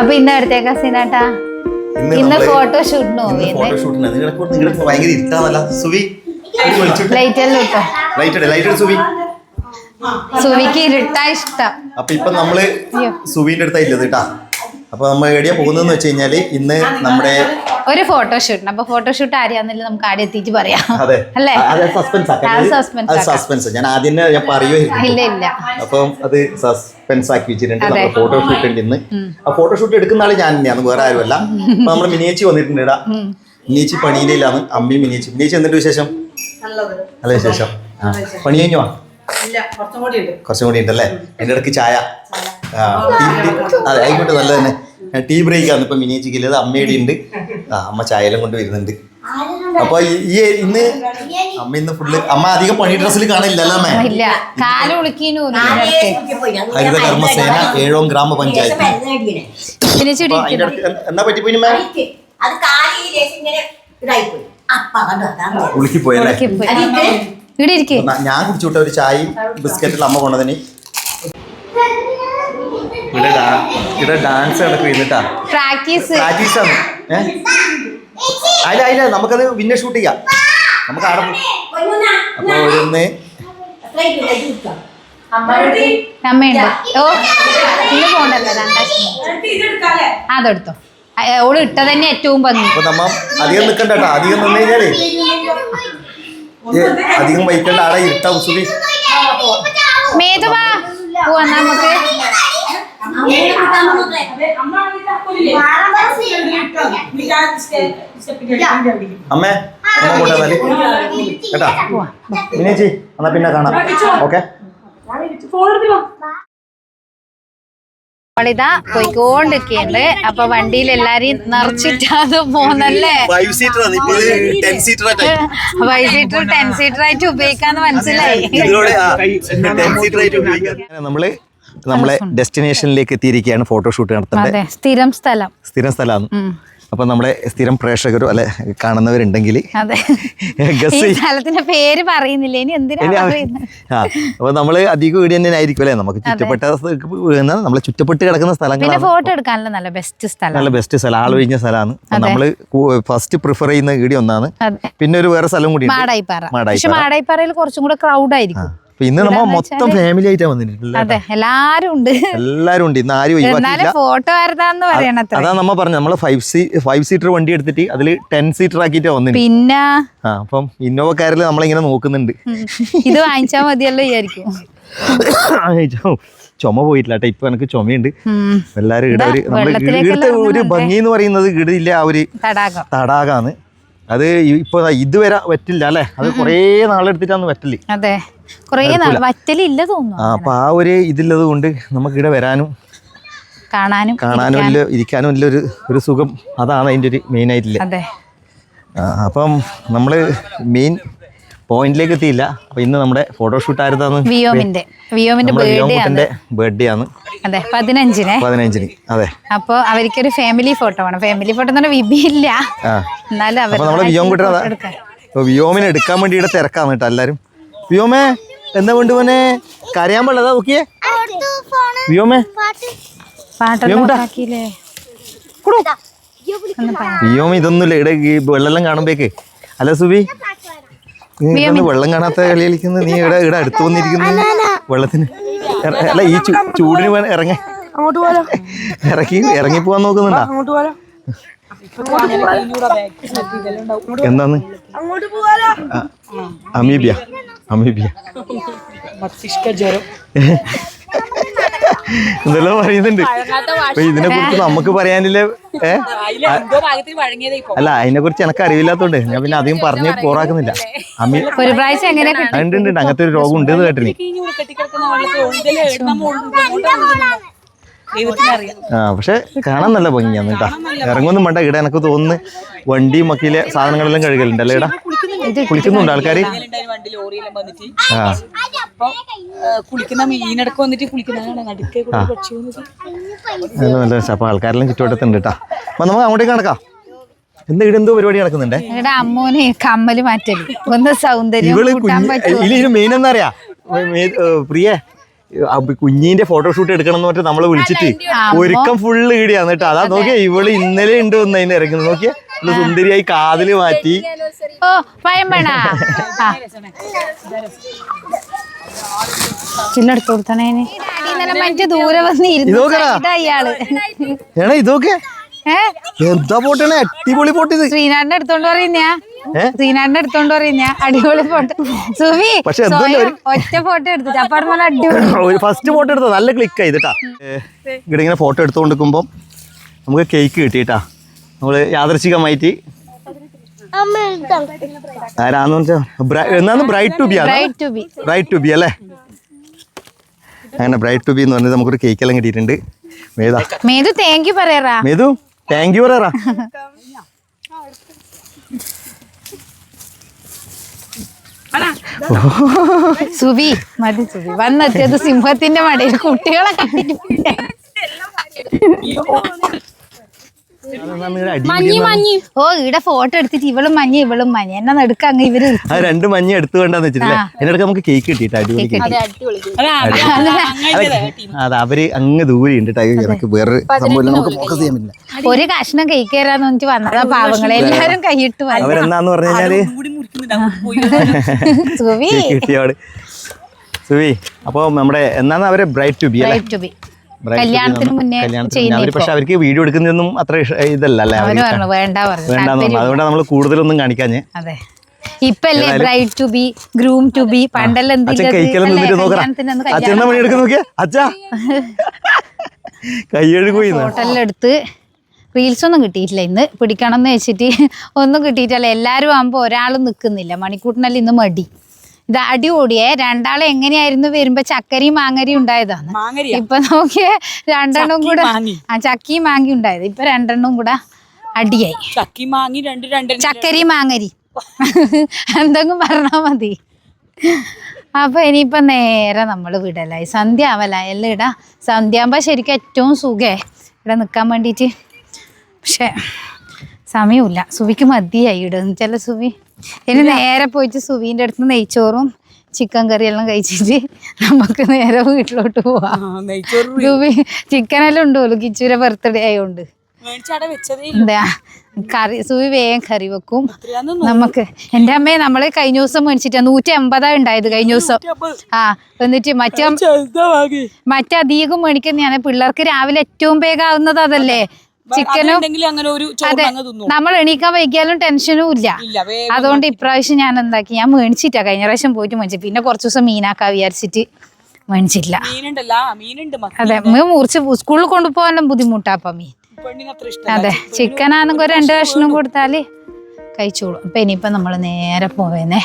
അപ്പൊ ഇന്ന് എടുത്തേക്കാ സീനാട്ടാ ഇന്ന് ഫോട്ടോഷൂട്ടിന് ഭയങ്കര ഇഷ്ടാണല്ല സുവി ലൈറ്റ് എല്ലാം ഇട്ടോ ലൈറ്റ് സുവി സുവിക്ക് ഇരുട്ടാ ഇഷ്ടം. അപ്പൊ ഇപ്പൊ നമ്മള് സുവിന്റെ അടുത്തായില്ലത് കേട്ടാ. അപ്പൊ നമ്മൾ എവിടെയാ പോകുന്നതെന്ന് വെച്ച് കഴിഞ്ഞാല് ഇന്ന് നമ്മുടെ ഒരു ഫോട്ടോഷൂട്ടിന്. അപ്പൊ ഫോട്ടോഷൂട്ട് ആരെയാന്നല്ലേ നമുക്ക് ആടെ എത്തിയിട്ട് പറയാം. അതെ അല്ലേ? സസ്പെൻസ് ഞാൻ ആദ്യം ഞാൻ പറയുമായിരുന്നു. ഇല്ല അപ്പം അത് സസ്പെൻസ് ആക്കി വെച്ചിട്ടുണ്ട്. നമ്മൾ ഫോട്ടോഷൂട്ട് ഉണ്ട് ഇന്ന്. ആ ഫോട്ടോഷൂട്ട് എടുക്കുന്ന ആള് ഞാൻ തന്നെയാണ്, വേറെ ആരുമല്ല. അപ്പൊ നമ്മള് മിനിയേച്ചി വന്നിട്ടുണ്ട് ഇടാ. മിനിയേച്ചി പണിയിലാണ്. അമ്മയും മിനിയേച്ചി എന്നിട്ട് വിശേഷം? നല്ല വിശേഷം. പണി കഴിഞ്ഞോ? കുറച്ചും കൂടി ഉണ്ടല്ലേ. എൻ്റെ ഇടയ്ക്ക് ചായ. അതെ ആയിക്കോട്ടെ, നല്ല തന്നെ. ടീ ബ്രേക്ക് ആണ് ഇപ്പൊ മിനിയേച്ചിക്കുള്ളത്. അമ്മയുടെ ഉണ്ട്. അമ്മ ചായയെല്ലാം കൊണ്ട് വരുന്നുണ്ട്. അപ്പൊ ഈ ഇന്ന് അമ്മ ഇന്ന് ഫുള്ള് അമ്മ അധികം പണി ഡ്രസ്സിൽ കാണില്ലല്ലോ അമ്മ. ഹരിത കർമ്മസേന 7ാം ഗ്രാമപഞ്ചായത്ത്. എന്നാ പറ്റിപ്പോയി ഉളുക്കിപ്പോയല്ലേ? ഞാൻ കുടിച്ചുവിട്ട ഒരു ചായയും ബിസ്ക്കറ്റിൽ അമ്മ കൊണ്ടതിന്. ഇവിടെ ഡാൻസ് നടക്കുന്നിട്ടാ. പ്രാക്ടീസ് ആണ്. അല്ല നമുക്കത് പിന്നെ ഷൂട്ട് ചെയ്യാം. നമുക്ക് അവിടെ അപ്പൊ ഒന്ന് അതെടുത്തോ. ഓള് ഇട്ട തന്നെ ഏറ്റവും ഭംഗി. അപ്പൊ നമ്മ അധികം നിക്കണ്ട കേട്ടോ. അധികം നിന്ന് കഴിഞ്ഞാലേ അധികം വൈക്കണ്ട. ആടെ ഇരുട്ടാവും സുബി. മേധവാ പോവാ നമുക്ക്. അമ്മേ കൂട്ടാ കേട്ടാ മിനിയേച്ചി. എന്നാ പിന്നെ കാണാം. ഓക്കെ. ഇതാ പോയിക്കൊണ്ടിരിക്കുന്നുണ്ട്. അപ്പൊ വണ്ടിയിൽ എല്ലാരെയും നിറച്ചിട്ടാണ് പോന്നല്ലേ. 5 സീറ്റർ 10 സീറ്റർ ആയിട്ട് ഉപയോഗിക്കാന്ന് മനസ്സിലായി. നമ്മളെ ഡെസ്റ്റിനേഷനിലേക്ക് എത്തിയിരിക്കുകയാണ്. ഫോട്ടോഷൂട്ട് നടത്തേണ്ടത് സ്ഥിരം സ്ഥലമാണ്. അപ്പൊ നമ്മളെ സ്ഥിരം പ്രേക്ഷകരോ അല്ലെ കാണുന്നവരുണ്ടെങ്കിൽ സ്ഥലത്തിന്റെ പേര് പറയുന്നില്ല. ഇനി എന്തിനാ? അപ്പൊ നമ്മള് അധികം വീട് തന്നെ ആയിരിക്കും അല്ലെ. നമുക്ക് ചുറ്റപ്പെട്ട നമ്മളെ ചുറ്റപ്പെട്ട് കിടക്കുന്ന സ്ഥലങ്ങൾ. ഫോട്ടോ എടുക്കാനുള്ള നല്ല ബെസ്റ്റ് സ്ഥലം ആളൊഴിഞ്ഞ സ്ഥലമാണ്. നമ്മള് ഫസ്റ്റ് പ്രിഫർ ചെയ്യുന്ന വീട് ഒന്നാണ്. പിന്നെ ഒരു വേറെ സ്ഥലം കൂടി മാടായിപ്പാറയിൽ കുറച്ചും കൂടെ ക്രൗഡ് ആയിരിക്കും. ഇന്ന് നമ്മ മൊത്തം ഫാമിലി ആയിട്ടാ വന്നിട്ടുണ്ട്. എല്ലാരും ഉണ്ട്. ഇന്ന് ആരും ഒഴിവാക്കിയില്ല. ഫോട്ടോ വരുതാന്ന് പറയണത്. അതാ നമ്മ പറഞ്ഞു. നമ്മള് 5 സീറ്റർ വണ്ടി എടുത്തിട്ട് അതില് 10 സീറ്റർ ആക്കിട്ടാ വന്നിട്ട്. പിന്നെ അപ്പം ഇന്നോവക്കാരില് നമ്മളിങ്ങനെ നോക്കുന്നുണ്ട്. ഇത് വാങ്ങിച്ചാ മതിയല്ലോ വിചാരിക്കും. ചുമ പോയിട്ടില്ല കേട്ടോ. ഇപ്പൊ എനിക്ക് ചുമയുണ്ട്. എല്ലാരും ഇവിടുത്തെ ഒരു ഭംഗി എന്ന് പറയുന്നത് ഇടയില്ല. ആ ഒരു തടാകാണ്. അത് ഇപ്പൊ ഇതുവരെ വറ്റില്ല അല്ലെ. അത് കൊറേ നാളെടുത്തിട്ടാണ് വറ്റല്. അതെ, വറ്റലില്ല തോന്നുന്നു. അപ്പൊ ആ ഒരു ഇതില്ലത് കൊണ്ട് നമുക്ക് ഇവിടെ വരാനും കാണാനും ഇല്ല, ഇരിക്കാനും ഇല്ല ഒരു സുഖം. അതാണ് അതിന്റെ ഒരു മെയിൻ ആയിട്ടില്ല. അപ്പം നമ്മള് മെയിൻ പോയിന്റിലേക്ക് എത്തിയില്ല. അപ്പൊ ഇന്ന് നമ്മുടെ ഫോട്ടോഷൂട്ട് ആയിരുന്നാണ് ബർത്ത്ഡേ ആണ്. അതെ, 15-ന്. അതെ. അപ്പൊ അവർക്കൊരു ഫാമിലി ഫോട്ടോ വേണം. ഫാമിലി ഫോട്ടോ എന്ന് പറഞ്ഞാൽ വിബി ഇല്ല. എന്നാലും നമ്മളെ വിയോമിനെ എടുക്കാൻ വേണ്ടി ഇവിടെ തിരക്കാണ് കേട്ടോ എല്ലാരും. വിയോമേ എന്താ കൊണ്ടുപോനെ? കരയാൻ പാടില്ല. നോക്കിയേ വിയോമേ വിയോമ ഇതൊന്നുമില്ല. ഇവിടെ വെള്ളം കാണുമ്പോഴേക്ക് അല്ല സുബി വെള്ളം കാണാത്ത കളി കളിക്കുന്നത്. നീ ഇവിടെ അടുത്ത് വന്നിരിക്കുന്നു വെള്ളത്തിന്. അല്ല ഈ ചൂടിന് ഇറങ്ങി പോവാൻ നോക്കുന്നുണ്ടാ? എന്താന്ന്? അമീബിയ ഇതെല്ലാം പറയുന്നുണ്ട്. അപ്പൊ ഇതിനെ കുറിച്ച് നമുക്ക് പറയാനില്ല. അല്ല, അതിനെ കുറിച്ച് എനക്ക് അറിവില്ലാത്തോണ്ട് ഞാൻ പിന്നെ അധികം പറഞ്ഞ് പോറാക്കുന്നില്ല. ഉണ്ട് അങ്ങനത്തെ ഒരു രോഗം ഉണ്ട് കേട്ടിനി. പക്ഷെ കാണാൻ നല്ല ഭംഗിയാണ് കേട്ടാ. ഇറങ്ങൊന്നും വേണ്ട. ഇവിടെ എനക്ക് തോന്നുന്നു വണ്ടിയും മക്കിലെ സാധനങ്ങളെല്ലാം കഴുകലുണ്ടല്ലേ. ഇവിടെ കുളിക്കുന്നുണ്ട് ആൾക്കാര്. അപ്പൊ ആൾക്കാരെല്ലാം ചുറ്റുവട്ടത്തുണ്ട് കേട്ടാ. അപ്പൊ നമുക്ക് അങ്ങോട്ടേക്ക് നടക്കാം. എന്താ ഇവിടെ എന്തോ പരിപാടി നടക്കുന്നുണ്ടേ. അമ്മൂന് കമ്മല് മാറ്റല് ഒന്ന് സൗന്ദര്യം. മെയിൻ എന്താ പറയാ പ്രിയ, കുഞ്ഞിന്റെ ഫോട്ടോഷൂട്ട് എടുക്കണം എന്ന് പറഞ്ഞിട്ട് നമ്മളെ വിളിച്ചിട്ട് ഒരുക്കം ഫുള്ള് ഈടിയാന്ന് കേട്ടോ. അതാ നോക്കിയാ ഇവള് ഇന്നലെ ഉണ്ട് വന്ന് അതിന് ഇറങ്ങുന്നത്. നോക്കിയാ സുന്ദരിയായി കാതില് മാറ്റി. ഓ പയമ്പണ ചില്ലെടുത്ത് കൊടുത്തണേ മറ്റേ ദൂരെ വന്ന് ഇയാള് ഏണ ഇതൊക്കെ എന്താ പോട്ടാണ് അടിപൊളി പോട്ട് ഇത്. ശ്രീനാടിന്റെ അടുത്തോണ്ട് പറയുന്ന ശ്രീനാടിന്റെ അടുത്തോണ്ട് പറയുന്ന അടിപൊളി ഫോട്ടോ. സുവി പക്ഷെ ഒറ്റ ഫോട്ടോ എടുത്തിട്ട് അപ്പാട് അടിപൊളി ഫസ്റ്റ് ഫോട്ടോ എടുത്ത നല്ല ക്ലിക്ക് ആയിട്ടാ. ഇവിടെ ഇങ്ങനെ ഫോട്ടോ എടുത്തുകൊണ്ടിരിക്കുമ്പോ നമുക്ക് കേക്ക് കിട്ടിട്ടാ. നമ്മള് യാദൃശികമായിട്ട് ആരാന്ന് വെച്ചാ എന്നാന്ന് ബ്രൈറ്റ് ടു ബി ആണ്. ബ്രൈറ്റ് ടു ബി അല്ലേ? അങ്ങനെ ബ്രൈറ്റ് ടു ബി എന്ന് പറഞ്ഞത് നമുക്കൊരു കേക്ക് എല്ലാം കിട്ടിയിട്ടുണ്ട്. മേതു താങ്ക് യു പറയാ. മേതു താങ്ക് യു പറയാ. സുവി മതി സുവി വന്നെത്തിയത് സിംഹത്തിന്റെ മടയിൽ കുട്ടികളെ കണ്ടിട്ട് ഓ ഇവിടെ ഫോട്ടോ എടുത്തിട്ട് ഇവളും മഞ്ഞ ഇവളും മഞ്ഞ എന്നെ നടുക്ക അങ്ങ് ഇവര് രണ്ട് മഞ്ഞ എടുത്തു വേണ്ടെന്ന് വെച്ചിട്ടില്ലേ. എന്നിടക്ക് നമുക്ക് കേക്ക് കിട്ടിയിട്ട് അത് അവര് അങ്ങ് ദൂരെ ഉണ്ട്. എനിക്ക് വേറെ സംഭവം നമുക്ക് ഫോക്കസ് ചെയ്യാൻ പറ്റില്ല. ഒരു കഷ്ണം കേക്ക് തരാന്ന് വെച്ചിട്ട് വന്നതാ പാവങ്ങളെ എല്ലാരും കൈയിട്ട് അവരെന്താന്ന് പറഞ്ഞു കഴിഞ്ഞാല് സുവി കിട്ടിയോട് സുവി. അപ്പൊ നമ്മുടെ എന്നാന്ന് അവരെ ബ്രൈറ്റ് ടു ബി കല്യാണത്തിന് മുന്നേ പക്ഷെ അവർക്ക് വീഡിയോ എടുക്കുന്നതൊന്നും അത്ര ഇതല്ല അല്ലേ. വേണ്ടെന്ന് അതുകൊണ്ടാണ് നമ്മൾ കൂടുതലൊന്നും കാണിക്കാഞ്ഞ്. അതെ ഇപ്പല്ലേ bride to be groom to be പണ്ടെല്ലാം ഹോട്ടലിൽ എടുത്ത് റീൽസ് ഒന്നും കിട്ടിയിട്ടില്ല. ഇന്ന് പിടിക്കണം എന്ന് വെച്ചിട്ട് ഒന്നും കിട്ടിയിട്ടല്ല. എല്ലാരും ആകുമ്പോ ഒരാളും നിക്കുന്നില്ല. മണിക്കൂട്ടിനല്ല ഇന്ന് മടി. ഇത് അടി ഓടിയേ രണ്ടാളെ എങ്ങനെയായിരുന്നു വരുമ്പോ ചക്കരയും മാങ്ങരിയും ഉണ്ടായതാണ്. ഇപ്പൊ നോക്കിയ രണ്ടെണ്ണം കൂടെ ചക്കിയും മാങ്ങി ഉണ്ടായത്. ഇപ്പൊ രണ്ടെണ്ണം കൂടെ അടിയായി. ചക്കരയും മാങ്ങരി എന്തെങ്കിലും പറഞ്ഞാ മതി. അപ്പൊ ഇനിയിപ്പൊ നേരെ നമ്മള് വിടലായി. സന്ധ്യ ആവലായി എല്ലാം ഇടാ. സന്ധ്യ ആകുമ്പോ ശരിക്കും ഏറ്റവും സുഖേ ഇവിടെ നിക്കാൻ വേണ്ടിട്ട്. പക്ഷെ സമയമില്ല. സുവിക്ക് മതിയായി ഇടുന്നു ചില സുവി. ഇനി നേരെ പോയിട്ട് സുവീൻ്റെ അടുത്ത് നെയ്ച്ചോറും ചിക്കൻ കറിയെല്ലാം കഴിച്ചിട്ട് നമുക്ക് നേരെ വീട്ടിലോട്ട് പോവാം. സുവി ചിക്കനെല്ലാം ഉണ്ടല്ലോ കിച്ചൂരെ ബർത്ത്ഡേ ആയതുകൊണ്ട്. എന്താ കറി സുവി വേഗം കറി വെക്കും. നമുക്ക് എൻ്റെ അമ്മയെ നമ്മള് കഴിഞ്ഞ ദിവസം മേടിച്ചിട്ടാ 150 ഉണ്ടായത് കഴിഞ്ഞ ദിവസം. എന്നിട്ട് മറ്റധികം മേടിക്കുന്നതാണ്. പിള്ളേർക്ക് രാവിലെ ഏറ്റവും വേഗം ആവുന്നത് അതല്ലേ ചിക്കനും. അതെ നമ്മൾ എണീക്കാൻ വൈകിയാലും ടെൻഷനും ഇല്ല. അതുകൊണ്ട് ഇപ്രാവശ്യം ഞാൻ എന്താക്കി ഞാൻ മേടിച്ചിട്ടാ. കഴിഞ്ഞ പ്രാവശ്യം പോയിട്ട് മേടിച്ചു. പിന്നെ കുറച്ചു ദിവസം മീനാക്കാ വിചാരിച്ചിട്ട് മേടിച്ചിട്ടില്ല. അതെ മുറിച്ച് സ്കൂളിൽ കൊണ്ടുപോകാനും ബുദ്ധിമുട്ടാപ്പ മീൻ. അതെ ചിക്കനാണെങ്കിൽ 2 കഷ്ണം കൊടുത്താല് കഴിച്ചോളൂ. അപ്പൊ ഇനിയിപ്പൊ നമ്മള് നേരെ പോവേന്നേ.